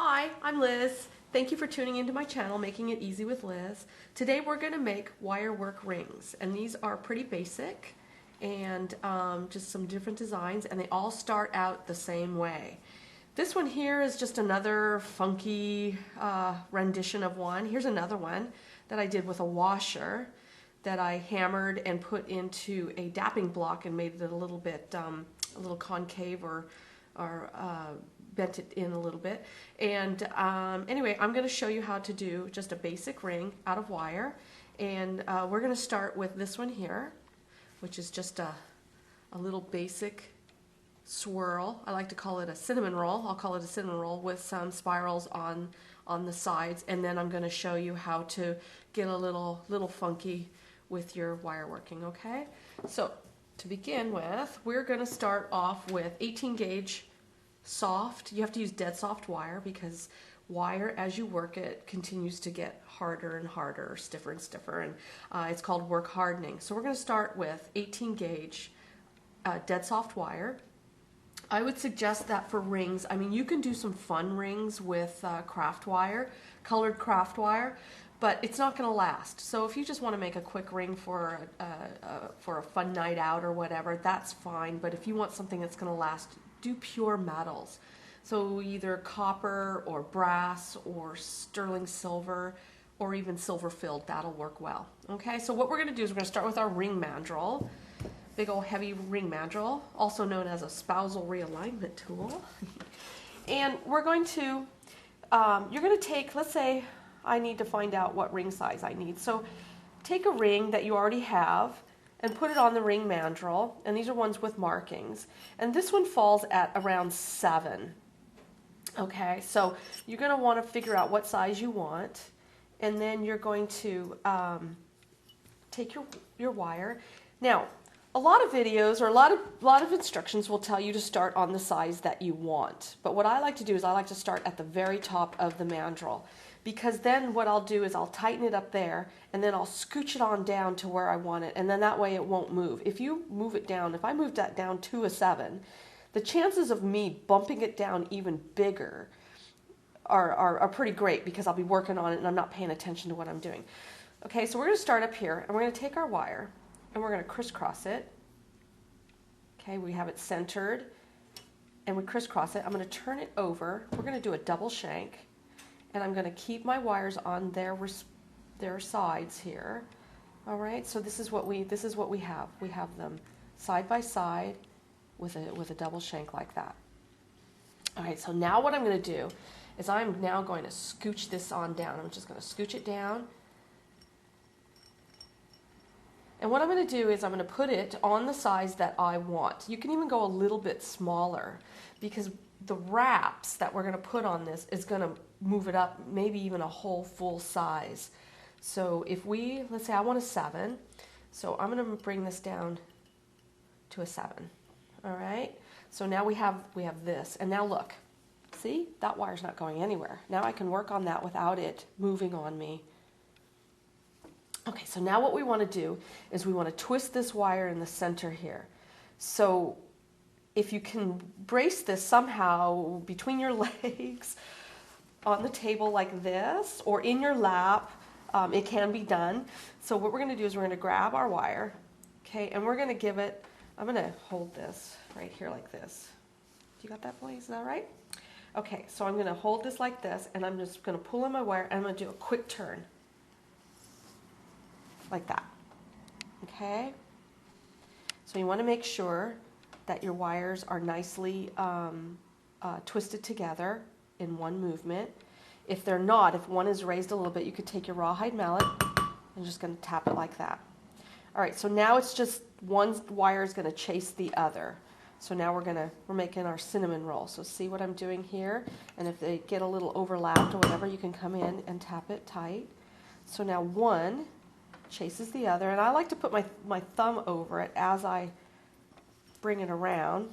Hi, I'm Liz. Thank you for tuning into my channel, Making It Easy with Liz. Today we're going to make wire work rings, and these are pretty basic and just some different designs, and they all start out the same way. This one here is just another funky rendition of one. Here's another one that I did with a washer that I hammered and put into a dapping block and made it a little bit, a little concave or bent it in a little bit. And anyway, I'm going to show you how to do just a basic ring out of wire. And we're going to start with this one here, which is just a little basic swirl. I like to call it a cinnamon roll. I'll call it a cinnamon roll with some spirals on the sides. And then I'm going to show you how to get a little funky with your wire working, okay? So to begin with, we're going to start off with 18 gauge soft. You have to use dead soft wire because wire, as you work it, continues to get harder and harder, stiffer and stiffer, and it's called work hardening. So we're going to start with 18 gauge dead soft wire. I would suggest that for rings. I mean, you can do some fun rings with craft wire, colored craft wire, but it's not going to last. So if you just want to make a quick ring for a fun night out or whatever, that's fine. But if you want something that's going to last, do pure metals. So either copper or brass or sterling silver or even silver filled, that'll work well. Okay, so what we're going to do is we're going to start with our ring mandrel, big old heavy ring mandrel, also known as a spousal realignment tool. And we're going to, you're going to take, let's say I need to find out what ring size I need. So take a ring that you already have and put it on the ring mandrel, and these are ones with markings. And this one falls at around 7. Okay, so you're going to want to figure out what size you want, and then you're going to take your wire. Now, a lot of videos or a lot of instructions will tell you to start on the size that you want. But what I like to do is I like to start at the very top of the mandrel, because then what I'll do is I'll tighten it up there and then I'll scooch it on down to where I want it, and then that way it won't move. If you move it down, if I move that down to a 7, the chances of me bumping it down even bigger are pretty great, because I'll be working on it and I'm not paying attention to what I'm doing. Okay, so we're going to start up here and we're going to take our wire and we're going to crisscross it. Okay, we have it centered and we crisscross it. I'm going to turn it over. We're going to do a double shank, and I'm going to keep my wires on their sides here. All right, so this is what we have. We have them side by side with a double shank like that. All right, so now what I'm going to do is I'm now going to scooch this on down. I'm just going to scooch it down. And what I'm going to do is I'm going to put it on the size that I want. You can even go a little bit smaller, because the wraps that we're going to put on this is going to move it up maybe even a whole full size. So if let's say I want a 7, so I'm going to bring this down to a 7. All right, so now we have this, and now look, see, that wire's not going anywhere. Now I can work on that without it moving on me. Okay, so now what we want to do is we want to twist this wire in the center here. So if you can brace this somehow between your legs on the table like this or in your lap, it can be done. So what we're going to do is we're going to grab our wire, okay, and we're going to give it, I'm going to hold this right here like this. You got that, Blaize? Is that right? Okay, so I'm going to hold this like this, and I'm just going to pull in my wire, and I'm going to do a quick turn like that. Okay? So you want to make sure that your wires are nicely twisted together in one movement. If they're not, if one is raised a little bit, you could take your rawhide mallet and just going to tap it like that. All right, so now it's just one wire is going to chase the other. So now we're making our cinnamon roll. So see what I'm doing here? And if they get a little overlapped or whatever, you can come in and tap it tight. So now one chases the other, and I like to put my thumb over it as I bring it around.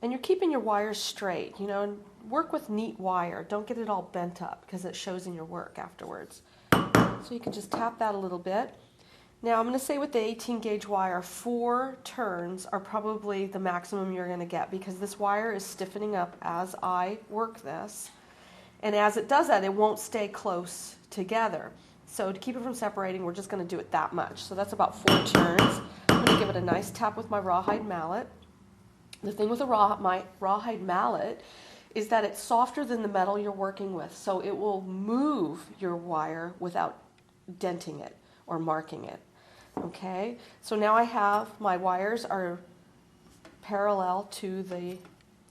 And you're keeping your wires straight, you know, and work with neat wire. Don't get it all bent up, because it shows in your work afterwards. So you can just tap that a little bit. Now I'm going to say with the 18 gauge wire, 4 turns are probably the maximum you're going to get, because this wire is stiffening up as I work this. And as it does that, it won't stay close together. So to keep it from separating, we're just going to do it that much. So that's about 4 turns. I'm going to give it a nice tap with my rawhide mallet. The thing with my rawhide mallet is that it's softer than the metal you're working with, so it will move your wire without denting it or marking it. Okay, so now I have my wires are parallel to the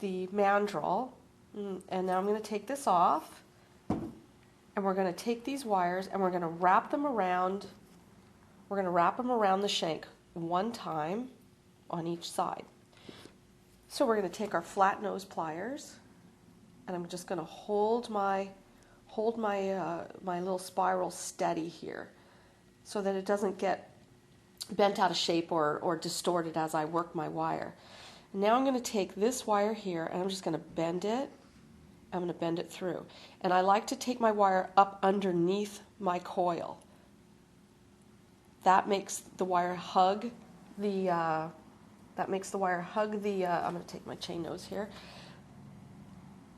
mandrel, and now I'm going to take this off, and we're going to take these wires and we're going to wrap them around. We're going to wrap them around the shank one time on each side. So we're going to take our flat nose pliers, and I'm just going to hold my little spiral steady here, so that it doesn't get bent out of shape or distorted as I work my wire. Now I'm going to take this wire here and I'm just going to bend it. I'm going to bend it through, and I like to take my wire up underneath my coil. That makes the wire hug the. I'm going to take my chain nose here.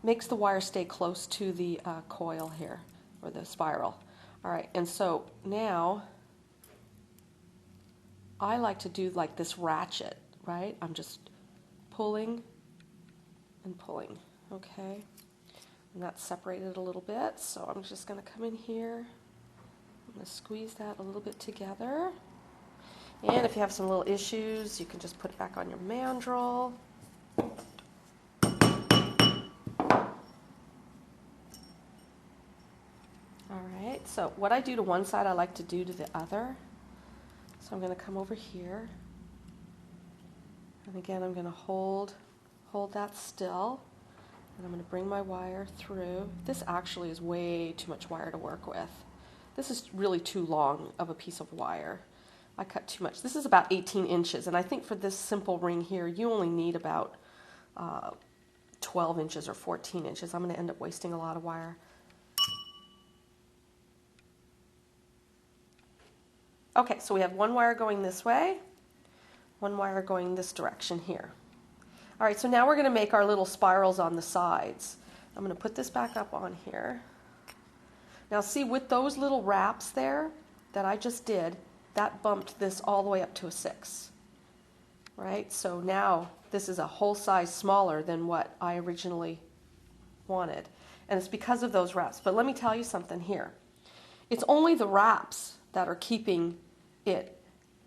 Makes the wire stay close to the coil here, or the spiral. All right, and so now I like to do like this ratchet, right? I'm just pulling and pulling, okay? And that's separated a little bit, so I'm just going to come in here. I'm going to squeeze that a little bit together. And if you have some little issues, you can just put it back on your mandrel. Alright, so what I do to one side, I like to do to the other. So I'm going to come over here. And again, I'm going to hold that still. And I'm going to bring my wire through. This actually is way too much wire to work with. This is really too long of a piece of wire. I cut too much. This is about 18 inches, and I think for this simple ring here, you only need about 12 inches or 14 inches. I'm going to end up wasting a lot of wire. Okay, so we have one wire going this way, one wire going this direction here. All right, so now we're going to make our little spirals on the sides. I'm going to put this back up on here. Now see, with those little wraps there that I just did, that bumped this all the way up to a 6. Right? So now this is a whole size smaller than what I originally wanted. And it's because of those wraps. But let me tell you something here. It's only the wraps that are keeping it,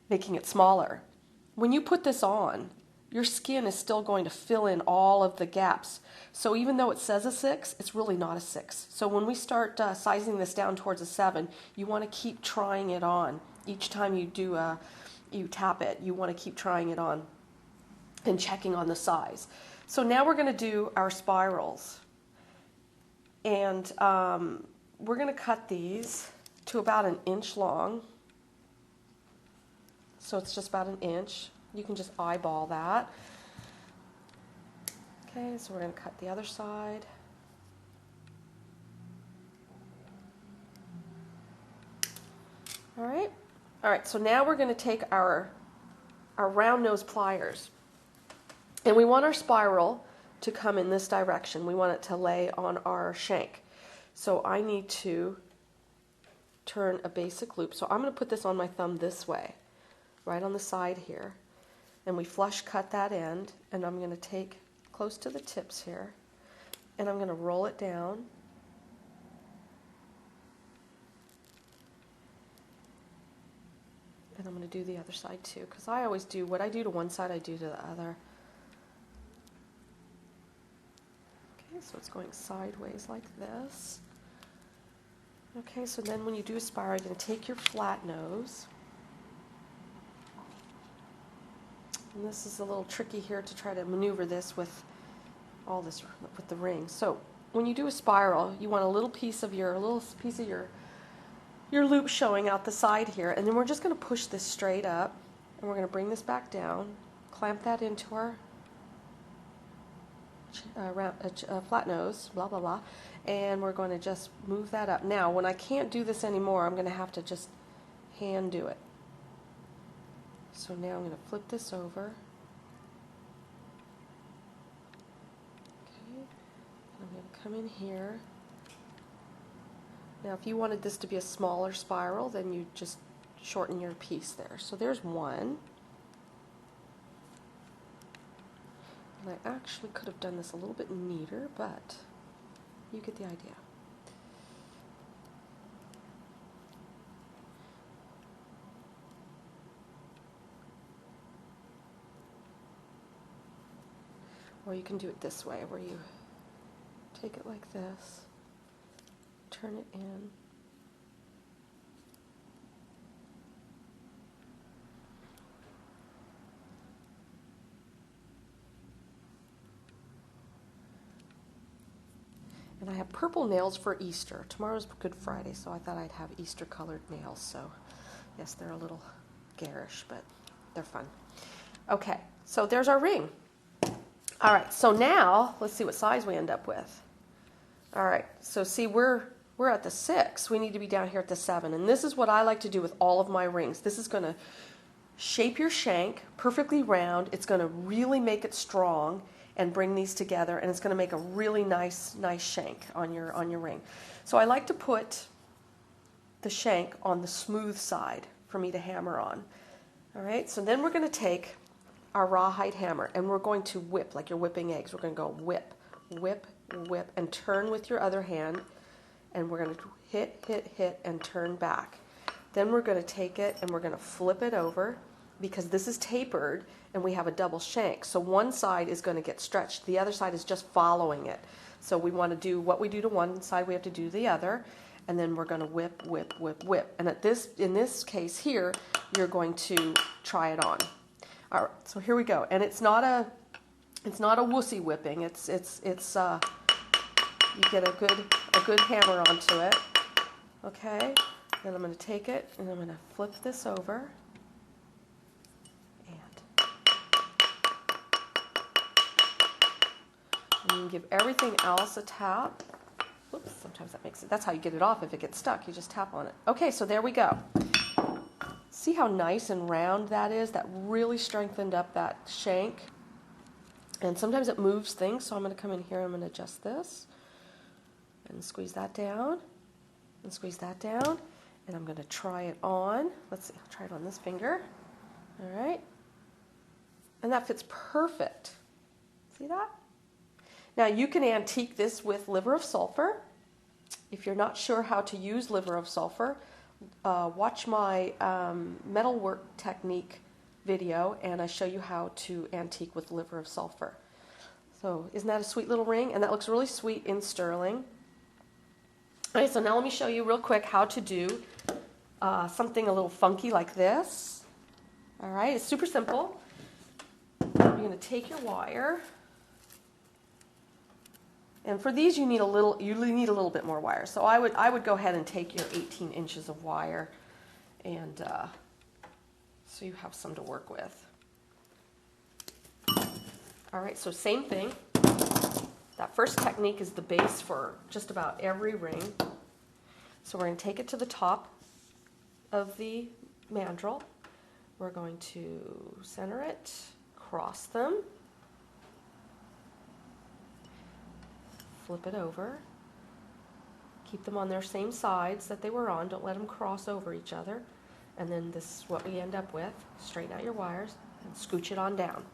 making it smaller. When you put this on, your skin is still going to fill in all of the gaps. So even though it says a 6, it's really not a 6. So when we start sizing this down towards a 7, you want to keep trying it on. Each time you do you tap it, you want to keep trying it on and checking on the size. So now we're going to do our spirals. And we're going to cut these to about 1 inch long. So it's just about 1 inch. You can just eyeball that. Okay, so we're going to cut the other side. All right, so now we're going to take our round nose pliers. And we want our spiral to come in this direction. We want it to lay on our shank. So I need to turn a basic loop. So I'm going to put this on my thumb this way, right on the side here. And we flush cut that end, and I'm going to take close to the tips here, and I'm going to roll it down. And I'm going to do the other side too, because I always do what I do to one side, I do to the other. Okay, so it's going sideways like this. Okay, so then when you do a spiral, you're going to take your flat nose. And this is a little tricky here to try to maneuver this with all this, with the ring. So when you do a spiral, you want a little piece of your loop showing out the side here, and then we're just going to push this straight up, and we're going to bring this back down, clamp that into our flat nose, blah, blah, blah, and we're going to just move that up. Now, when I can't do this anymore, I'm going to have to just hand do it. So now I'm going to flip this over. Okay, I'm going to come in here, Now if you wanted this to be a smaller spiral, then you just shorten your piece there. So there's one. And I actually could have done this a little bit neater, but you get the idea. Or you can do it this way, where you take it like this, turn it in, and I have purple nails for Easter. Tomorrow's Good Friday, so I thought I'd have Easter colored nails. So yes, they're a little garish, but they're fun. Okay, so there's our ring. All right, so now let's see what size we end up with. All right, so see, we're at the 6. We need to be down here at the 7, and this is what I like to do with all of my rings. This is going to shape your shank perfectly round. It's going to really make it strong and bring these together, and it's going to make a really nice shank on your ring. So I like to put the shank on the smooth side for me to hammer on. All right, so then we're going to take our rawhide hammer, and we're going to whip like you're whipping eggs. We're going to go whip, whip, whip, and turn with your other hand, and we're going to hit, hit, hit, and turn back. Then we're going to take it and we're going to flip it over, because this is tapered and we have a double shank. So one side is going to get stretched. The other side is just following it. So we want to do what we do to one side, we have to do the other. And then we're going to whip, whip, whip, whip. And in this case here, you're going to try it on. All right, so here we go. And it's not a wussy whipping. It's you get a good hammer onto it. Okay. Then I'm going to take it and I'm going to flip this over. And you can give everything else a tap. Whoops, sometimes that makes it. That's how you get it off if it gets stuck. You just tap on it. Okay, so there we go. See how nice and round that is? That really strengthened up that shank. And sometimes it moves things, so I'm going to come in here, I'm going to adjust this. And squeeze that down. And squeeze that down. And I'm going to try it on. Let's see, I'll try it on this finger. All right. And that fits perfect. See that? Now you can antique this with liver of sulfur. If you're not sure how to use liver of sulfur, watch my metalwork technique video, and I show you how to antique with liver of sulfur. So isn't that a sweet little ring? And that looks really sweet in sterling. Okay, so now let me show you real quick how to do something a little funky like this. All right, it's super simple. You're going to take your wire, and for these you need a little bit more wire. So I would go ahead and take your 18 inches of wire, and so you have some to work with. All right, so same thing. That first technique is the base for just about every ring. So we're going to take it to the top of the mandrel. We're going to center it, cross them, flip it over, keep them on their same sides that they were on, don't let them cross over each other, and then this is what we end up with. Straighten out your wires and scooch it on down.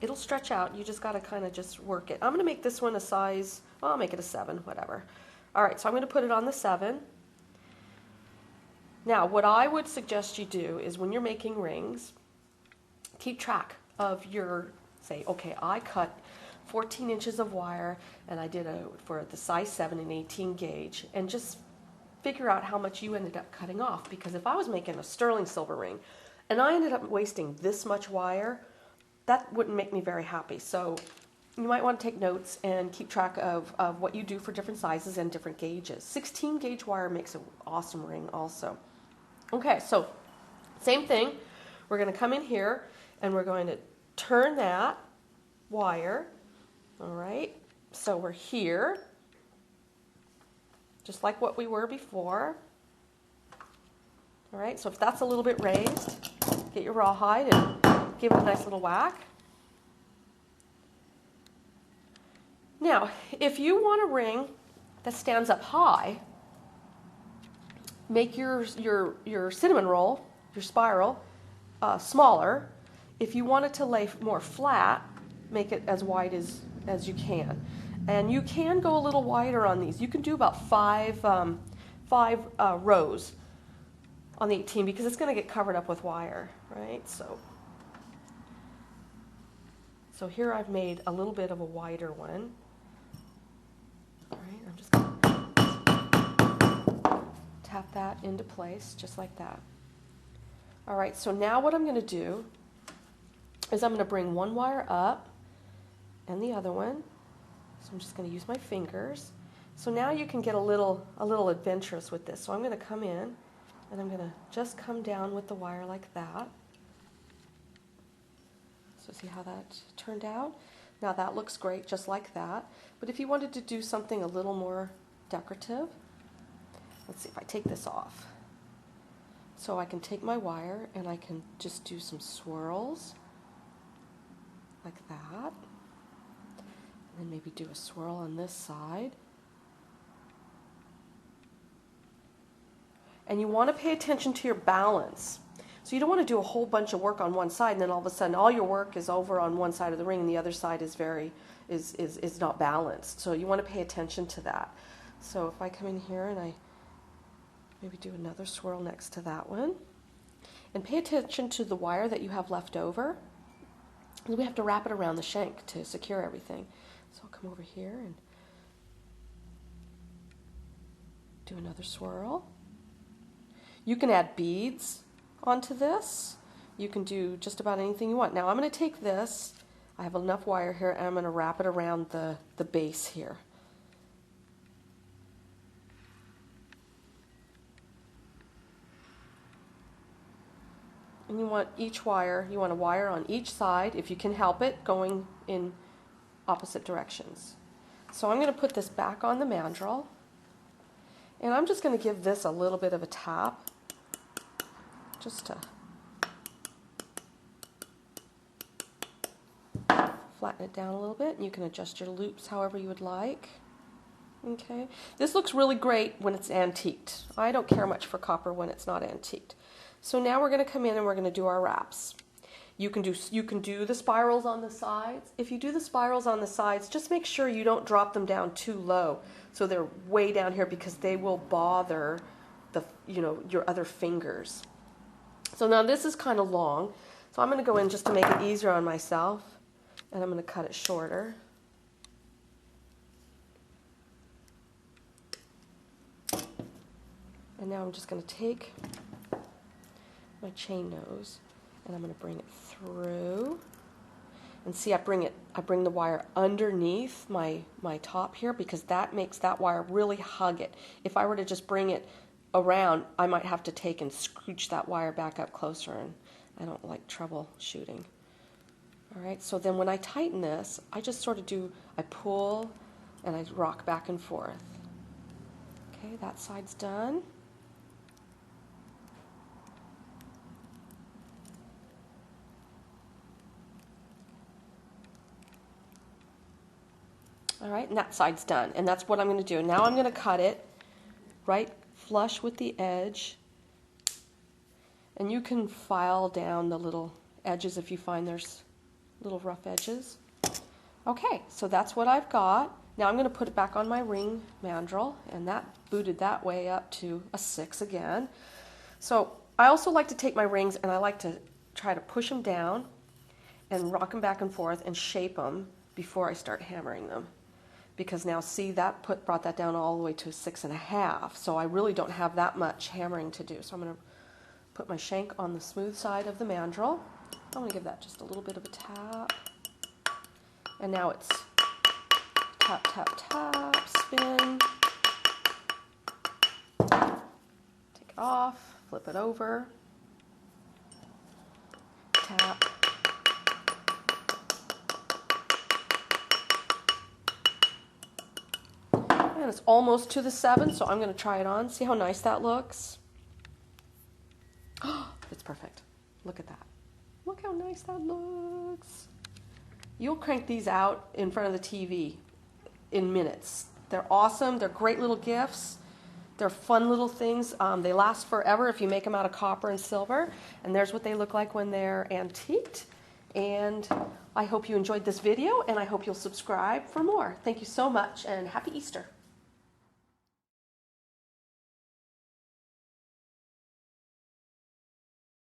It'll stretch out, you just got to kind of just work it. I'm going to make this one a size, well, I'll make it a 7, whatever. All right, so I'm going to put it on the 7. Now, what I would suggest you do is when you're making rings, keep track of your, say, okay, I cut 14 inches of wire and I did for the size 7 and 18 gauge, and just figure out how much you ended up cutting off. Because if I was making a sterling silver ring and I ended up wasting this much wire, that wouldn't make me very happy. So you might want to take notes and keep track of what you do for different sizes and different gauges. 16 gauge wire makes an awesome ring also. Okay, so same thing. We're going to come in here and we're going to turn that wire. All right, so we're here, just like what we were before. All right, so if that's a little bit raised, get your rawhide and give it a nice little whack. Now, if you want a ring that stands up high, make your cinnamon roll, your spiral, smaller. If you want it to lay more flat, make it as wide as you can. And you can go a little wider on these. You can do about five rows on the 18 because it's going to get covered up with wire, right? So here I've made a little bit of a wider one. All right, I'm just going to tap that into place just like that. All right, so now what I'm going to do is I'm going to bring one wire up and the other one. So I'm just going to use my fingers. So now you can get a little adventurous with this. So I'm going to come in and I'm going to just come down with the wire like that. So see how that turned out? Now that looks great just like that. But if you wanted to do something a little more decorative, let's see if I take this off. So I can take my wire and I can just do some swirls like that. And then maybe do a swirl on this side. And you want to pay attention to your balance. So you don't want to do a whole bunch of work on one side and then all of a sudden all your work is over on one side of the ring and the other side is is not balanced. So you want to pay attention to that. So if I come in here and I maybe do another swirl next to that one. And pay attention to the wire that you have left over. We have to wrap it around the shank to secure everything. So I'll come over here and do another swirl. You can add beads onto this. You can do just about anything you want. Now I'm going to take this, I have enough wire here, and I'm going to wrap it around the base here. And you want each wire, you want a wire on each side, if you can help it, going in opposite directions. So I'm going to put this back on the mandrel, and I'm just going to give this a little bit of a tap, just to flatten it down a little bit, and you can adjust your loops however you would like. Okay, this looks really great when it's antiqued. I don't care much for copper when it's not antiqued. So now we're going to come in and we're going to do our wraps. You can do the spirals on the sides. If you do the spirals on the sides, just make sure you don't drop them down too low so they're way down here because they will bother your other fingers. So now this is kind of long, so I'm going to go in just to make it easier on myself, and I'm going to cut it shorter. And now I'm just going to take my chain nose and I'm going to bring it through. And see, I bring the wire underneath my top here because that makes that wire really hug it. If I were to just bring it around, I might have to take and scooch that wire back up closer, and I don't like troubleshooting. All right, so then when I tighten this, I just sort of I pull and I rock back and forth. Okay, that side's done. All right, and that side's done, and that's what I'm going to do. Now I'm going to cut it right flush with the edge, and you can file down the little edges if you find there's little rough edges. Okay, so that's what I've got. Now I'm going to put it back on my ring mandrel, and that booted that way up to a 6 again. So I also like to take my rings and I like to try to push them down and rock them back and forth and shape them before I start hammering them. Because now see, that brought that down all the way to a 6.5, so I really don't have that much hammering to do. So I'm going to put my shank on the smooth side of the mandrel. I'm going to give that just a little bit of a tap. And now it's tap, tap, tap, spin. Take it off, flip it over, tap. And it's almost to the 7, so I'm going to try it on. See how nice that looks? Oh, it's perfect. Look at that. Look how nice that looks. You'll crank these out in front of the TV in minutes. They're awesome. They're great little gifts. They're fun little things. They last forever if you make them out of copper and silver. And there's what they look like when they're antiqued. And I hope you enjoyed this video, and I hope you'll subscribe for more. Thank you so much, and happy Easter.